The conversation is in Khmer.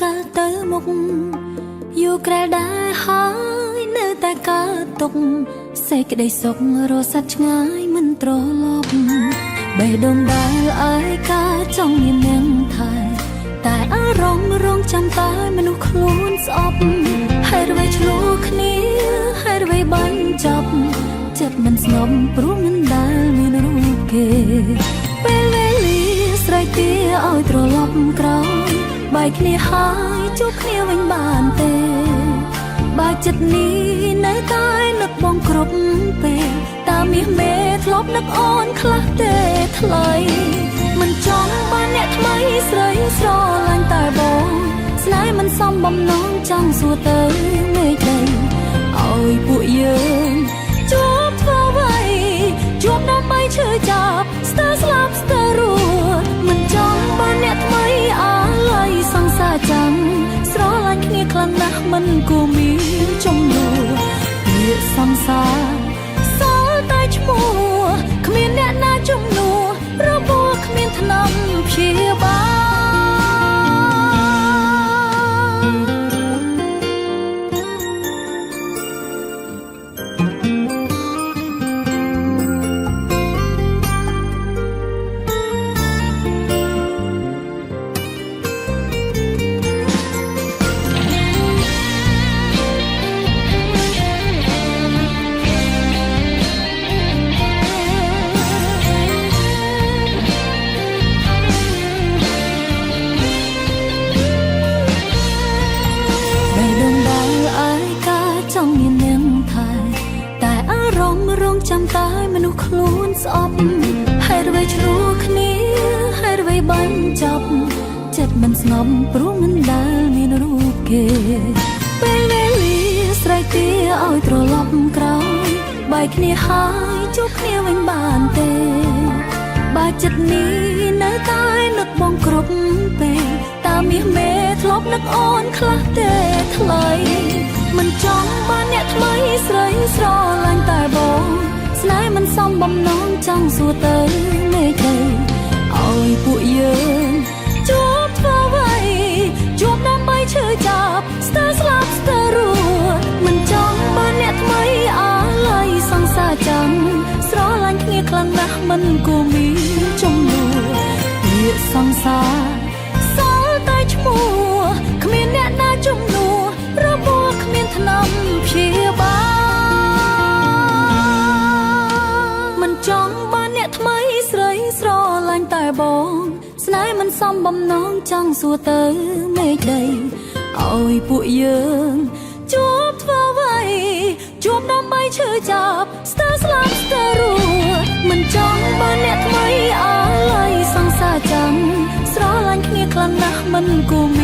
កាលទៅមុខយូរក្រែលដែរហើយនៅតែកើតទុកសេចក្តីសុខរសាត់ឆ្ងាយមិនត្រឡប់បេះដូងដែលឯកាចង់មាននឹងថែតែអារម្មណ៍រងចាំតែមនុស្សខ្លួនស្អប់ហេតុអ្វីឆ្លោះគ្នាហេតុអ្វីបាញ់ចាប់ចិត្តមិនស្ងប់ព្រោះមិនដែលមានរូបគេពេលវេលាស្រែកទាឲ្យត្រឡប់ក្រោយបែកគ្នាហើយជួបគ្នាវិញបានទេបើចិត្តនេះនៅតែនឹកបងគ្រប់ពេលតាមាសមេធ្លាប់នឹកអូនខ្លះទេថ្លៃមិនចង់បានអ្នកថ្មីស្រីស្រឡាញ់តែបងស្នេហ៍មិនសមបំណងចង់សួរទៅមេឃដីឲ្យពួកយើងជួបធ្វើអ្វីជួបដើម្បីឈឺចាប់ស្ទើរស្លាប់ស្ទើររស់មិនចង់បានអ្នកថ្មីអាឡ័យសង្សារចាំស្រឡាញ់គ្នាខ្លាំងណាស់មិនគួរមានចំនួនពាក្យសង្សារសល់តែឈ្មោះគ្មានអ្នកណាជំនួសរបួសគ្មានថ្នាំព្យាបាលចាំតែមនុស្សខ្លួនស្អប់ហេតុអ្វីឆ្លោះគ្នាហេតុអ្វីបាញ់ចាប់ចិត្តមិនស្ងប់ព្រោះមិនដែលមានរូបគេពេលវេលាស្រែកទាឲ្យត្រឡប់ក្រោយបែកគ្នាហើយជួបគ្នាវិញបានទេបើចិត្តនេះនៅតែនឹកបងគ្រប់ពេលតាមាសមេធ្លាប់នឹកអូនខ្លះទេថ្លៃមិនចង់បានអ្នកថ្មីស្រីស្រឡាញ់តែបងស្នេហ៍មិនសមបំណងចង់សួរទៅមេឃដីឲ្យពួកយើងជួបធ្វើអ្វីជួបដើម្បីឈឺចាប់ស្ទើរស្លាប់ស្ទើររស់មិនចង់បានអ្នកថ្មីអាឡ័យសង្សារចាំស្រឡាញ់គ្នាខ្លាំងណាស់មិនគួរមានចំនួនពាក្យសង្សារសល់តែឈ្មោះគ្មានអ្នកណាជំនួសរបួសគ្មានថ្នាំព្យាបាលមិនចង់បានអ្នកថ្មីស្រីស្រឡាញ់តែបងស្នេហ៍មិនសមបំណងចង់សួរទៅមេឃដីឲ្យពួកយើងជួបធ្វើអ្វីជួបដើម្បីឈឺចាប់ស្ទើរស្លាប់ស្ទើររស់មិនចង់បានអ្នកថ្មីអាឡ័យសង្សារចាំស្រឡាញ់គ្នាខ្លាំងណាស់មិនគួរ